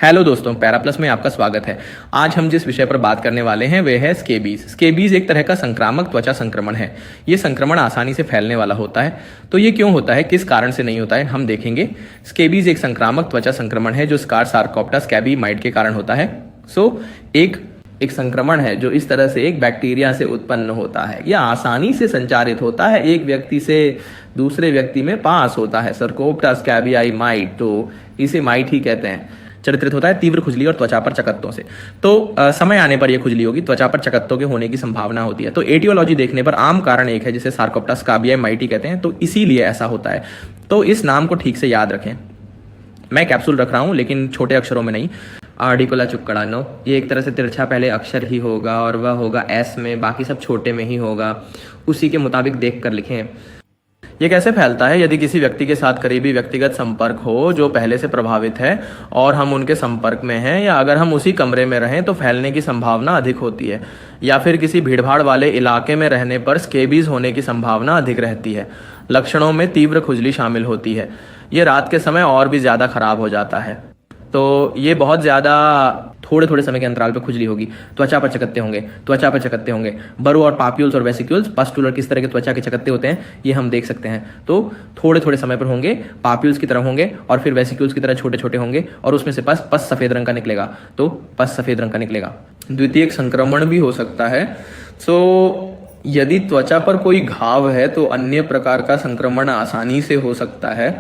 Hello दोस्तों, para plus में आपका स्वागत है। आज हम जिस विषय पर बात करने वाले हैं वह है स्केबीज। स्केबीज एक तरह का संक्रामक त्वचा संक्रमण है। ये संक्रमण आसानी से फैलने वाला होता है। तो ये क्यों होता है, किस कारण से नहीं होता है, हम देखेंगे। स्केबीज एक संक्रामक त्वचा संक्रमण है जो स्कार सार्कोप्टा स्कैबी माइट के कारण होता है। एक संक्रमण है जो इस तरह से एक बैक्टीरिया से उत्पन्न होता है। यह आसानी से संचारित होता है, एक व्यक्ति से दूसरे व्यक्ति में पास होता है। सार्कोप्टा स्कैबियाई माइट, तो इसे माइट ही कहते हैं। चरित्रित होता है तीव्र खुजली और त्वचा पर चकत्तों से। तो समय आने पर यह खुजली होगी, त्वचा पर चकत्तों के होने की संभावना होती है। तो एटियोलॉजी देखने पर आम कारण एक है जिसे सार्कोप्टा स्कैबियाई माइट ही कहते हैं, तो इसीलिए ऐसा होता है। तो इस नाम को ठीक से याद रखें। मैं कैप्सूल रख रहा हूं लेकिन छोटे अक्षरों में नहीं। आर्डिकुला चुक्कड़ानो, ये एक तरह से तिरछा पहले अक्षर ही होगा और वह होगा एस में, बाकी सब छोटे में ही होगा। उसी के मुताबिक देख कर लिखें। ये कैसे फैलता है? यदि किसी व्यक्ति के साथ करीबी व्यक्तिगत संपर्क हो जो पहले से प्रभावित है और हम उनके संपर्क में हैं, या अगर हम उसी कमरे में रहें तो फैलने की संभावना अधिक होती है, या फिर किसी भीड़भाड़ वाले इलाके में रहने पर स्केबीज होने की संभावना अधिक रहती है। लक्षणों में तीव्र खुजली शामिल होती है। ये रात के समय और भी ज़्यादा खराब हो जाता है। तो ये बहुत ज़्यादा थोड़े थोड़े समय के अंतराल पर खुजली होगी। त्वचा पर चकत्ते होंगे। बरो और पाप्यूल्स और वेसिक्यूल्स, पस्टुलर किस तरह के त्वचा के चकत्ते होते हैं ये हम देख सकते हैं। तो थोड़े थोड़े समय पर होंगे, पाप्यूल्स की तरह होंगे और फिर वेसिक्यूल्स की तरह छोटे छोटे होंगे, और उसमें से पस सफ़ेद रंग का निकलेगा। तो पस सफ़ेद रंग का निकलेगा। द्वितीयक संक्रमण भी हो सकता है। यदि त्वचा पर कोई घाव है तो अन्य प्रकार का संक्रमण आसानी से हो सकता है।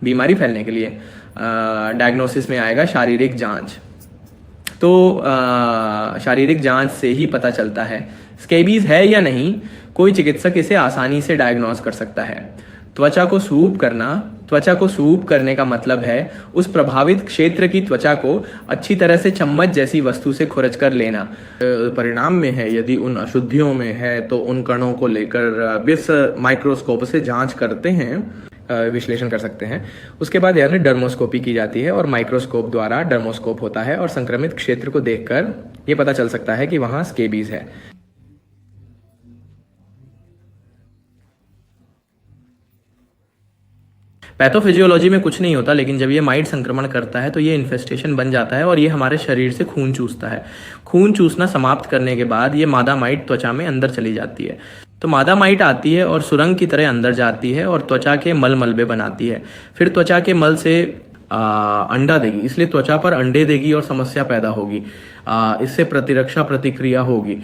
बीमारी फैलने के लिए डायग्नोसिस में आएगा शारीरिक जांच। तो शारीरिक जांच से ही पता चलता है स्केबीज है या नहीं। कोई चिकित्सक इसे आसानी से डायग्नोस कर सकता है। त्वचा को सूप करने का मतलब है उस प्रभावित क्षेत्र की त्वचा को अच्छी तरह से चम्मच जैसी वस्तु से खुरच कर लेना। परिणाम में है, यदि उन अशुद्धियों में है तो उन कणों को लेकर बिस माइक्रोस्कोप से जांच करते हैं, विश्लेषण कर सकते हैं। उसके बाद यानी डर्मोस्कोपी की जाती है और माइक्रोस्कोप द्वारा डर्मोस्कोप होता है और संक्रमित क्षेत्र को देखकर ये पता चल सकता है कि वहाँ स्केबीज है। पैथोफिजियोलॉजी में कुछ नहीं होता, लेकिन जब ये माइट संक्रमण करता है तो ये इन्फेस्टेशन बन जाता है और ये हमारे शरीर से खून चूसता है। खून चूसना समाप्त करने के बाद ये मादा माइट त्वचा में अंदर चली जाती है। तो मादा माइट आती है और सुरंग की तरह अंदर जाती है और त्वचा के मलबे बनाती है। फिर त्वचा के मल से अंडा देगी, इसलिए त्वचा पर अंडे देगी और समस्या पैदा होगी। इससे प्रतिरक्षा प्रतिक्रिया होगी।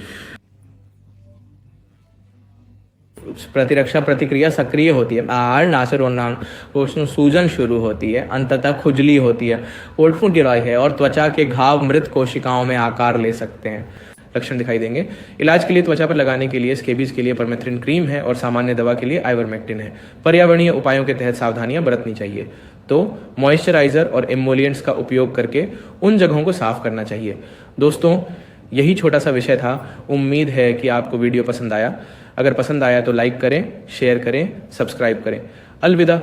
प्रतिरक्षा प्रतिक्रिया सक्रिय होती है। सूजन शुरू होती है, अंततः खुजली होती है, ओल्फू गिराई है और त्वचा के घाव मृत कोशिकाओं में आकार ले सकते हैं। लक्षण दिखाई देंगे। इलाज के लिए त्वचा पर लगाने के लिए स्केबीज के लिए परमेथ्रिन क्रीम है और सामान्य दवा के लिए आइवरमेक्टिन है। पर्यावरणीय उपायों के तहत सावधानियां बरतनी चाहिए। तो मॉइस्चराइजर और एमोलिएंट्स का उपयोग करके उन जगहों को साफ करना चाहिए। दोस्तों, यही छोटा सा विषय था। उम्मीद है कि आपको वीडियो पसंद आया। अगर पसंद आया तो लाइक करें, शेयर करें, सब्सक्राइब करें। अलविदा।